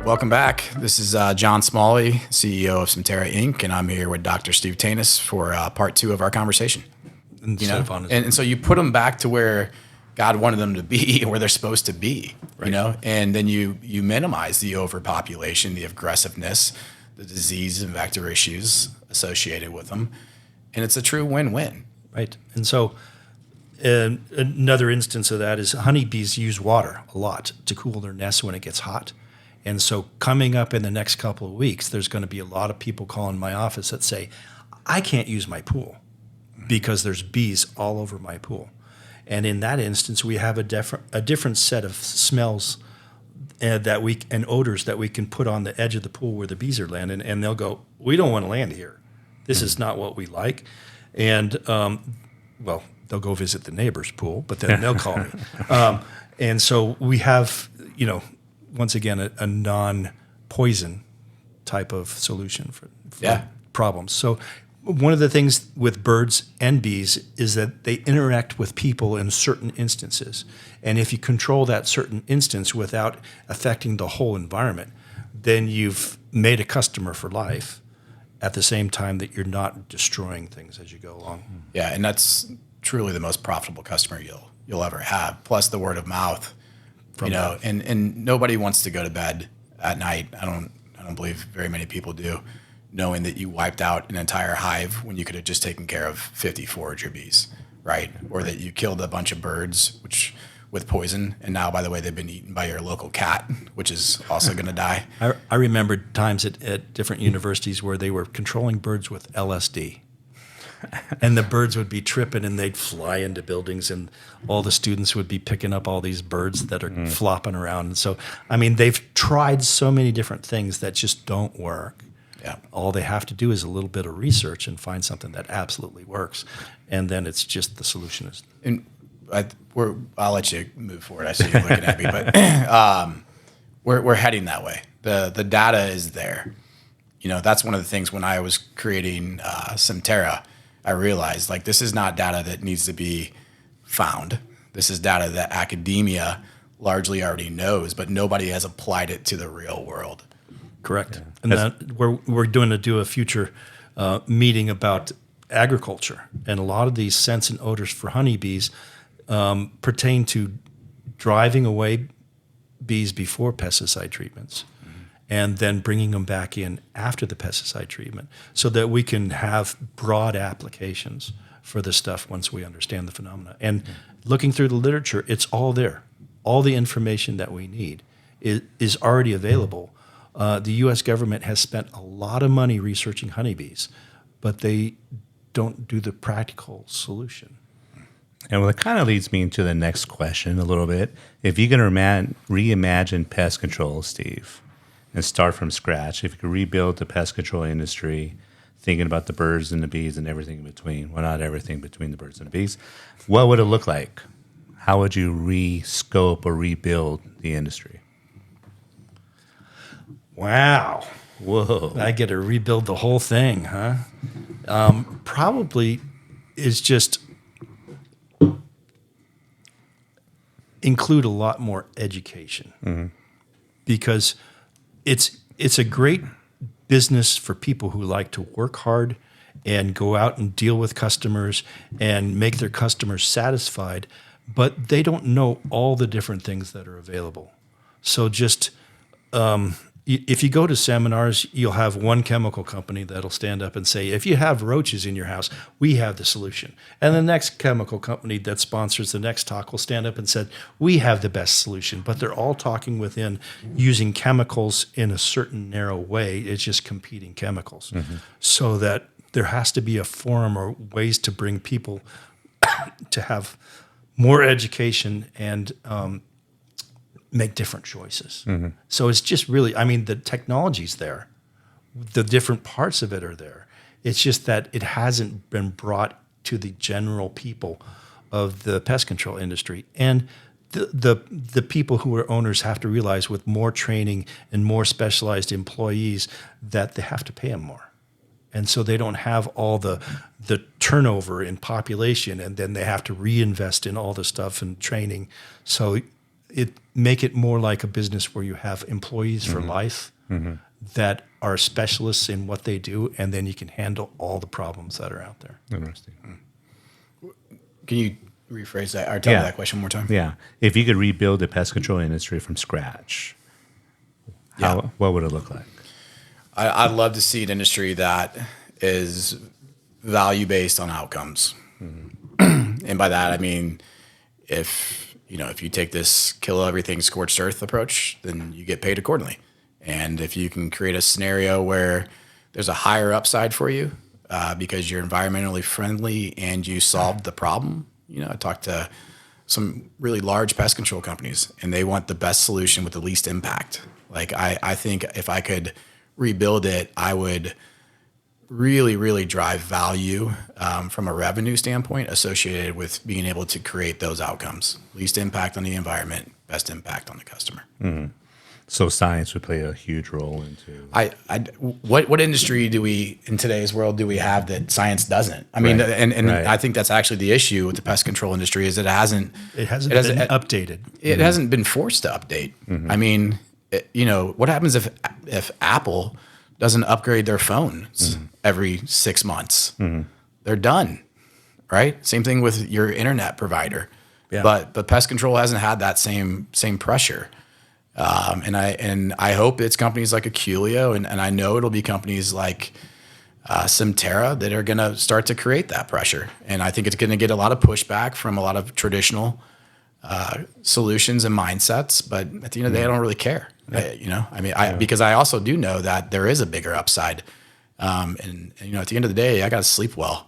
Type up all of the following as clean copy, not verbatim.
Welcome back. This is John Smalley, CEO of Semtera Inc., and I'm here with Dr. Steve Tanis for part two of our conversation. And so you put them back to where God wanted them to be, where they're supposed to be, right. And then you minimize the overpopulation, the aggressiveness, the disease and vector issues associated with them, and it's a true win-win. Right. And so another instance of that is honeybees use water a lot to cool their nests when it gets hot. And so coming up in the next couple of weeks, there's going to be a lot of people calling my office that say, I can't use my pool because there's bees all over my pool. And in that instance, we have a different set of smells and odors that we can put on the edge of the pool where the bees are landing. And they'll go, we don't want to land here. This is not what we like. And, they'll go visit the neighbor's pool, but then they'll call me. And so we have, once again, a non-poison type of solution for problems. So one of the things with birds and bees is that they interact with people in certain instances. And if you control that certain instance without affecting the whole environment, then you've made a customer for life at the same time that you're not destroying things as you go along. Yeah, and that's truly the most profitable customer you'll ever have, plus the word of mouth. And nobody wants to go to bed at night. I don't believe very many people do, knowing that you wiped out an entire hive when you could have just taken care of 50 forager bees, right? Or that you killed a bunch of birds with poison, and now, by the way, they've been eaten by your local cat, which is also going to die. I remember times at different universities where they were controlling birds with LSD. And the birds would be tripping and they'd fly into buildings and all the students would be picking up all these birds that are flopping around. And so, they've tried so many different things that just don't work. Yeah. All they have to do is a little bit of research and find something that absolutely works. And then it's just the solution is. And I'll let you move forward. I see you looking at me, but we're heading that way. The data is there. That's one of the things when I was creating Semtera, I realized this is not data that needs to be found. This is data that academia largely already knows, but nobody has applied it to the real world. Correct. Yeah. And we're going to do a future meeting about agriculture, and a lot of these scents and odors for honeybees pertain to driving away bees before pesticide treatments. And then bringing them back in after the pesticide treatment so that we can have broad applications for this stuff once we understand the phenomena. And looking through the literature, it's all there. All the information that we need is already available. The U.S. government has spent a lot of money researching honeybees, but they don't do the practical solution. And it kind of leads me into the next question a little bit. If you can reimagine pest control, Steve, and start from scratch. If you could rebuild the pest control industry, thinking about the birds and the bees and everything in between, well, not everything between the birds and the bees, what would it look like? How would you re-scope or rebuild the industry? Wow. Whoa. I get to rebuild the whole thing, huh? Probably is just include a lot more education. Because it's a great business for people who like to work hard and go out and deal with customers and make their customers satisfied, but they don't know all the different things that are available. So just if you go to seminars, you'll have one chemical company that'll stand up and say, if you have roaches in your house, we have the solution. And the next chemical company that sponsors the next talk will stand up and say, we have the best solution. But they're all talking within using chemicals in a certain narrow way. It's just competing chemicals. So that there has to be a forum or ways to bring people to have more education and make different choices. So it's just really, the technology's there. The different parts of it are there. It's just that it hasn't been brought to the general people of the pest control industry. And the people who are owners have to realize with more training and more specialized employees that they have to pay them more. And so they don't have all the turnover in population, and then they have to reinvest in all the stuff and training. So make it more like a business where you have employees for life that are specialists in what they do, and then you can handle all the problems that are out there. Interesting. Can you rephrase that or tell me that question one more time? Yeah. If you could rebuild the pest control industry from scratch, what would it look like? I'd love to see an industry that is value based on outcomes. And by that, I mean, if you take this kill everything scorched earth approach, then you get paid accordingly. And if you can create a scenario where there's a higher upside for you because you're environmentally friendly and you solved the problem. I talked to some really large pest control companies, and they want the best solution with the least impact. Like I think if I could rebuild it, I would really, really drive value from a revenue standpoint associated with being able to create those outcomes. Least impact on the environment, best impact on the customer. So science would play a huge role into. What industry do we in today's world do we have that science doesn't? I mean, and I think that's actually the issue with the pest control industry is it hasn't been updated. It hasn't been forced to update. I mean, what happens if Apple doesn't upgrade their phones every 6 months? They're done, right? Same thing with your internet provider. Yeah. But pest control hasn't had that same pressure. And I hope it's companies like Aculio, and I know it'll be companies like Simterra that are going to start to create that pressure. And I think it's going to get a lot of pushback from a lot of traditional solutions and mindsets. But at the end of the day, I don't really care. Because I also do know that there is a bigger upside. And at the end of the day, I got to sleep well,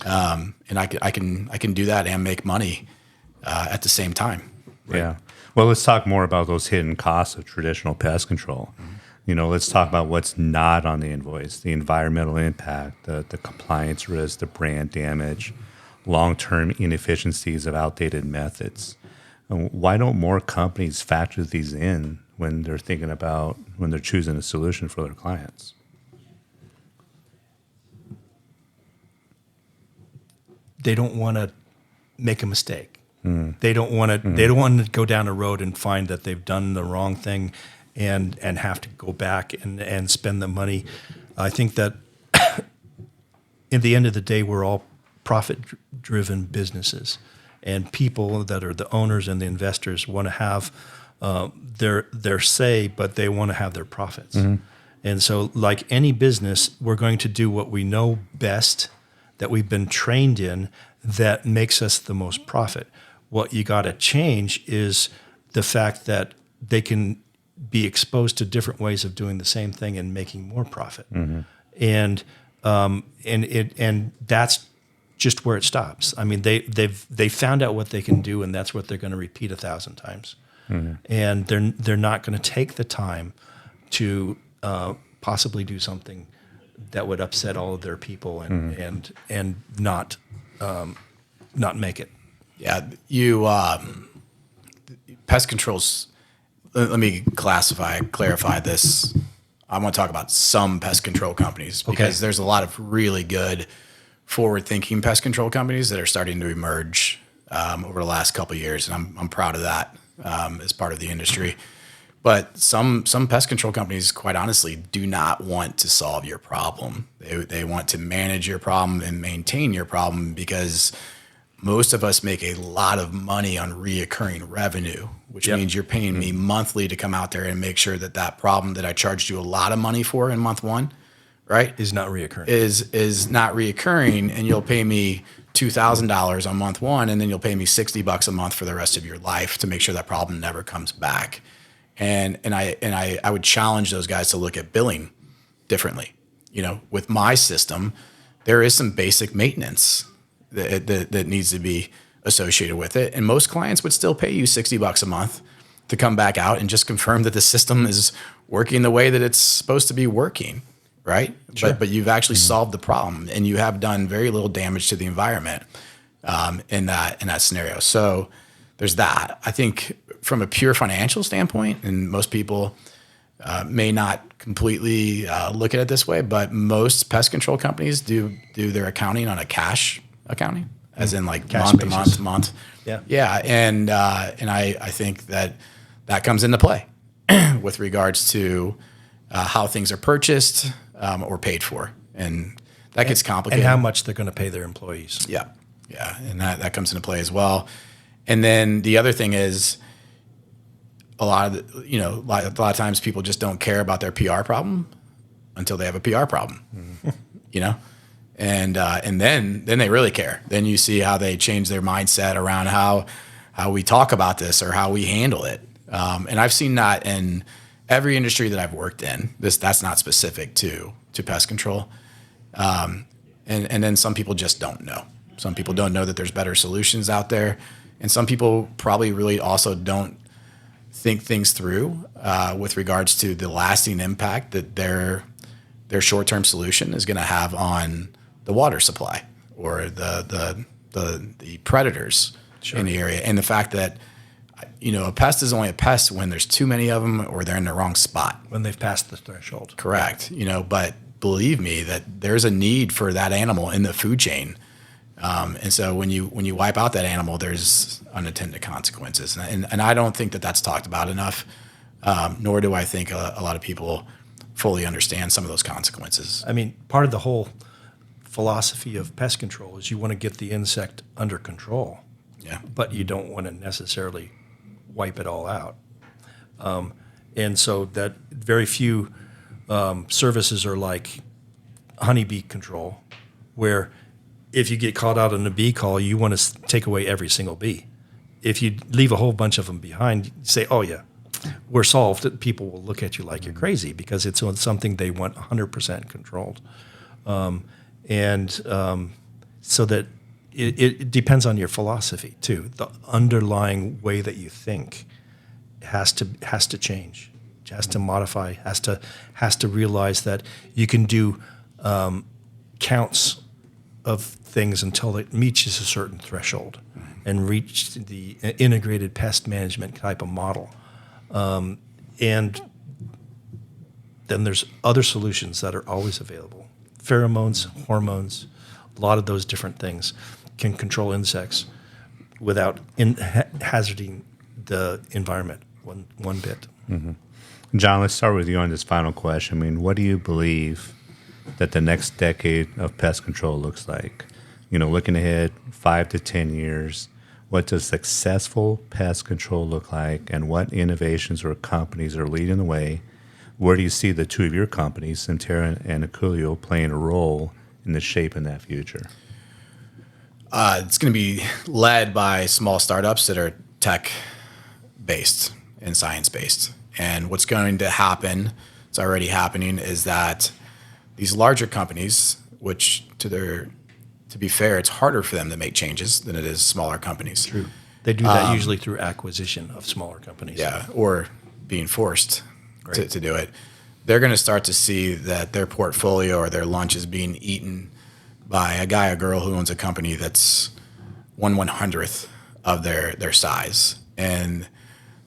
and I can do that and make money at the same time. Right? Yeah. Well, let's talk more about those hidden costs of traditional pest control. Let's talk about what's not on the invoice: the environmental impact, the compliance risk, the brand damage, long-term inefficiencies of outdated methods. Why don't more companies factor these in when they're choosing a solution for their clients? They don't want to make a mistake. They don't want to. They don't want to go down a road and find that they've done the wrong thing, and have to go back and spend the money. I think that in the end of the day, we're all profit-driven businesses, and people that are the owners and the investors want to have their say, but they want to have their profits. And so, like any business, we're going to do what we know best, that we've been trained in, that makes us the most profit. What you got to change is the fact that they can be exposed to different ways of doing the same thing and making more profit. And that's just where it stops. I mean, they found out what they can do, and that's what they're going to repeat 1,000 times. And they're not going to take the time to possibly do something that would upset all of their people and not make it. Yeah, pest controls. Let me clarify this. I want to talk about some pest control companies because there's a lot of really good forward-thinking pest control companies that are starting to emerge over the last couple of years, and I'm proud of that as part of the industry. But some pest control companies, quite honestly, do not want to solve your problem. They want to manage your problem and maintain your problem because most of us make a lot of money on reoccurring revenue, which means you're paying me monthly to come out there and make sure that problem that I charged you a lot of money for in month one, right, is not reoccurring. Is not reoccurring, and you'll pay me $2,000 on month one, and then you'll pay me $60 a month for the rest of your life to make sure that problem never comes back. And I would challenge those guys to look at billing differently. With my system, there is some basic maintenance that needs to be associated with it. And most clients would still pay you $60 a month to come back out and just confirm that the system is working the way that it's supposed to be working, right? Sure. But you've actually solved the problem, and you have done very little damage to the environment in that scenario. So there's that. I think from a pure financial standpoint, and most people may not completely look at it this way, but most pest control companies do their accounting on a cash accounting. as in like Cash month to basis. month. Yeah. Yeah. And I think that comes into play with regards to how things are purchased or paid for. And that gets complicated. And how much they're going to pay their employees. Yeah. Yeah. And that comes into play as well. And then the other thing is a lot of times people just don't care about their PR problem until they have a PR problem, and then they really care. Then you see how they change their mindset around how we talk about this or how we handle it. And I've seen that in every industry that I've worked in. That's not specific to pest control. And then some people just don't know. Some people don't know that there's better solutions out there. And some people probably really also don't think things through with regards to the lasting impact that their short-term solution is going to have on the water supply or the predators in the area. And the fact that, a pest is only a pest when there's too many of them or they're in the wrong spot. When they've passed the threshold. Correct. But believe me that there's a need for that animal in the food chain. And so when you wipe out that animal, there's unintended consequences. And I don't think that that's talked about enough, nor do I think a lot of people fully understand some of those consequences. I mean, part of the whole philosophy of pest control is you want to get the insect under control. Yeah. But you don't want to necessarily wipe it all out. And so that very few services are like honeybee control, where if you get caught out on a bee call, you want to take away every single bee. If you leave a whole bunch of them behind, you say, oh, yeah, we're solved. People will look at you like you're crazy because it's on something they want 100% controlled. So that it depends on your philosophy, too. The underlying way that you think has to change, has to modify, has to realize that you can do counts of things until it reaches a certain threshold and reach the integrated pest management type of model. And then there's other solutions that are always available. Pheromones, hormones, a lot of those different things can control insects without hazarding the environment one bit. Mm-hmm. John, let's start with you on this final question. I mean, what do you believe that the next decade of pest control looks like? Looking ahead 5 to 10 years, what does successful pest control look like, and what innovations or companies are leading the way? Where do you see the two of your companies, Centerra and Aculio, playing a role in the shape in that future? It's going to be led by small startups that are tech-based and science-based. And what's going to happen, it's already happening, is that these larger companies, which to be fair, it's harder for them to make changes than it is smaller companies. True. They do that usually through acquisition of smaller companies. Yeah, or being forced to do it. They're going to start to see that their portfolio or their lunch is being eaten by a guy or girl who owns a company that's 1/100th of their size. And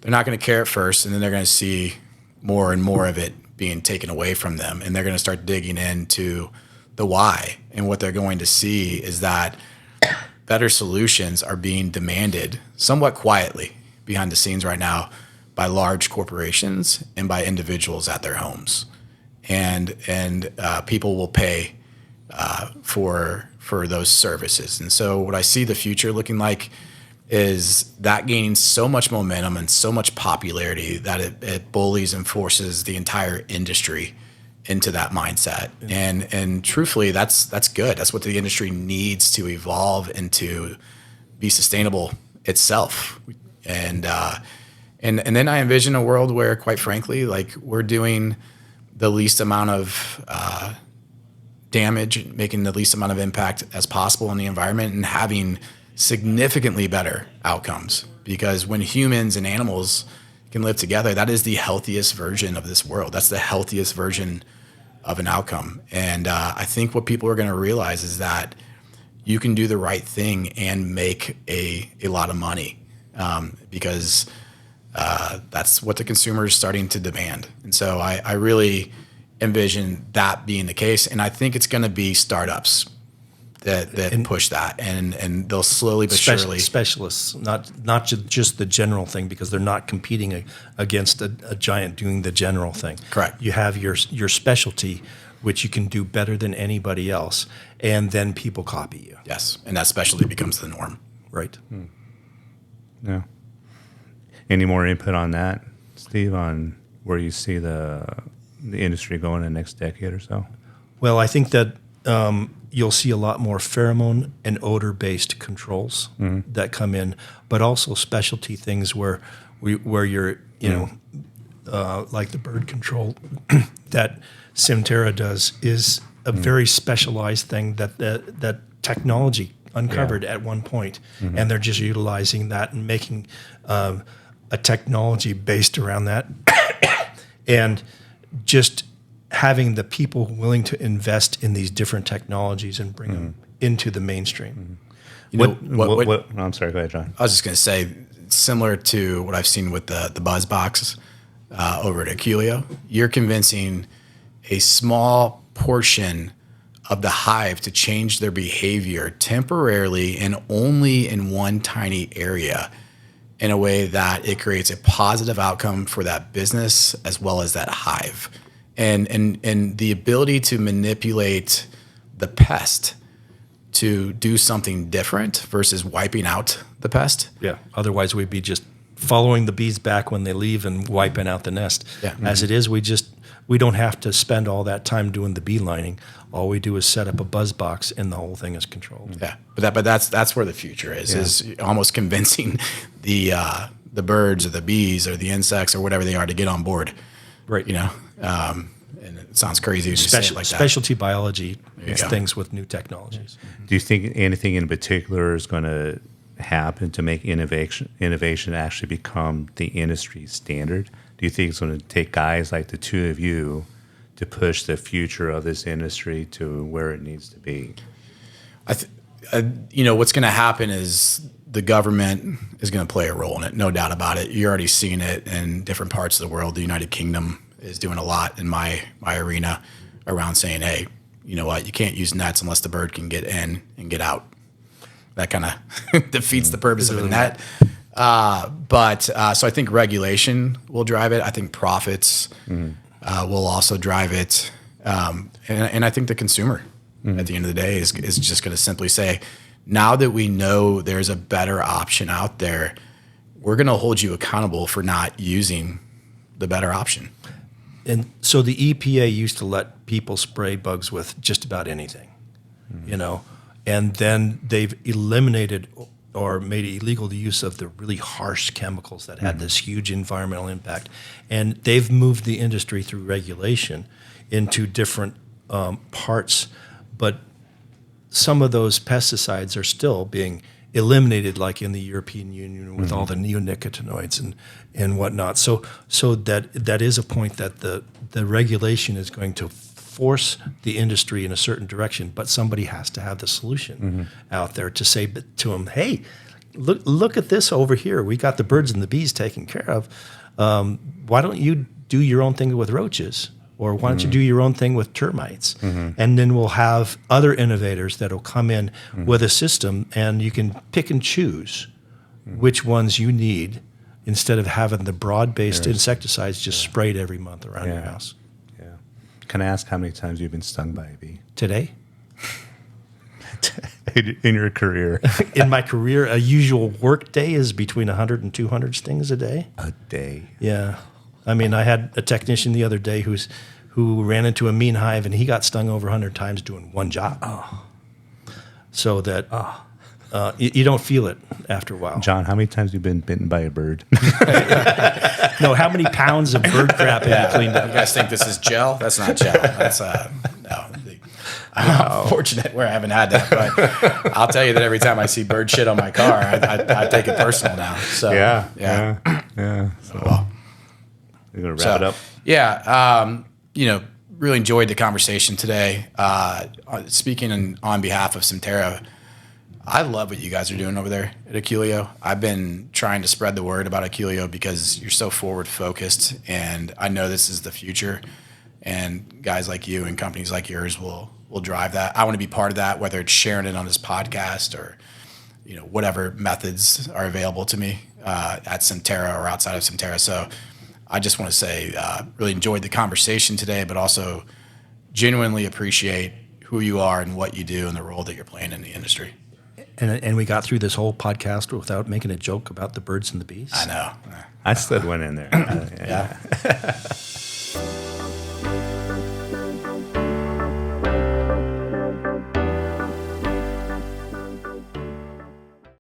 they're not going to care at first, and then they're going to see more and more of it being taken away from them. And they're going to start digging into the why. And what they're going to see is that better solutions are being demanded somewhat quietly behind the scenes right now by large corporations and by individuals at their homes. And people will pay for those services. And so what I see the future looking like is that gaining so much momentum and so much popularity that it bullies and forces the entire industry into that mindset. And truthfully, that's good. That's what the industry needs to evolve and to be sustainable itself. And then I envision a world where, quite frankly, like we're doing the least amount of damage, making the least amount of impact as possible in the environment, and having significantly better outcomes. Because when humans and animals can live together, that is the healthiest version of this world. That's the healthiest version of an outcome. And I think what people are going to realize is that you can do the right thing and make a lot of money, because that's what the consumer is starting to demand. And so I really envision that being the case. And I think it's going to be startups that push that, and they'll slowly but surely. Specialists, not just the general thing, because they're not competing against a giant doing the general thing. Correct. You have your specialty, which you can do better than anybody else, and then people copy you. Yes, and that specialty becomes the norm. Right. Yeah. Any more input on that, Steve, on where you see the industry going in the next decade or so? Well, I think that you'll see a lot more pheromone and odor-based controls that come in, but also specialty things where you're, like the bird control that Simterra does is a very specialized thing that technology uncovered at one point, and they're just utilizing that and making a technology based around that, and just having the people willing to invest in these different technologies and bring them into the mainstream. I'm sorry, go ahead, John. I was just going to say, similar to what I've seen with the BuzzBox over at Aquilio, you're convincing a small portion of the hive to change their behavior temporarily and only in one tiny area, in a way that it creates a positive outcome for that business as well as that hive. And the ability to manipulate the pest to do something different versus wiping out the pest. Yeah. Otherwise, we'd be just following the bees back when they leave and wiping out the nest. Yeah. As it is, we don't have to spend all that time doing the bee lining. All we do is set up a buzz box, and the whole thing is controlled. Yeah, but that's where the future is almost convincing the birds or the bees or the insects or whatever they are to get on board. Right. And it sounds crazy to say it like that. Specialty biology is go. things with new technologies. Do you think anything in particular is going to happen to make innovation actually become the industry standard? Do you think it's going to take guys like the two of you to push the future of this industry to where it needs to be? What's going to happen is the government is going to play a role in it, no doubt about it. You're already seeing it in different parts of the world. The United Kingdom is doing a lot in my arena around saying, hey, you know what, you can't use nets unless the bird can get in and get out. That kind of defeats the purpose of a net. So I think regulation will drive it. I think profits will also drive it. And I think the consumer at the end of the day is just going to simply say, now that we know there's a better option out there, we're going to hold you accountable for not using the better option. And so the EPA used to let people spray bugs with just about anything, and then they've eliminated or made it illegal the use of the really harsh chemicals that had this huge environmental impact. And they've moved the industry through regulation into different parts, but some of those pesticides are still being eliminated, like in the European Union with all the neonicotinoids and whatnot. So that is a point that the regulation is going to force the industry in a certain direction, but somebody has to have the solution out there to say to them, hey, look at this over here. We got the birds and the bees taken care of. Why don't you do your own thing with roaches? Or why don't you do your own thing with termites? And then we'll have other innovators that will come in with a system, and you can pick and choose which ones you need instead of having the broad-based insecticides just sprayed every month around your house. Yeah. Can I ask how many times you've been stung by a bee? Today? In your career? In my career, a usual work day is between 100 and 200 stings a day. A day? Yeah. I mean, I had a technician the other day who ran into a mean hive, and he got stung over 100 times doing one job. Oh. So that you don't feel it after a while. John, how many times have you been bitten by a bird? No, how many pounds of bird crap have you cleaned up? You guys think this is gel? That's not gel. That's no. I'm fortunate where I haven't had that, but I'll tell you that every time I see bird shit on my car, I take it personal now. So Yeah. So, well, We're going to wrap it up. Yeah. Really enjoyed the conversation today. Speaking on behalf of Simterra, I love what you guys are doing over there at Aquilio. I've been trying to spread the word about Aquilio because you're so forward focused, and I know this is the future. and guys like you and companies like yours will drive that. I want to be part of that, whether it's sharing it on this podcast or whatever methods are available to me at Centerra or outside of Centerra. So I just want to say really enjoyed the conversation today, but also genuinely appreciate who you are and what you do and the role that you're playing in the industry. And we got through this whole podcast without making a joke about the birds and the bees. I know. I slid one in there. Yeah.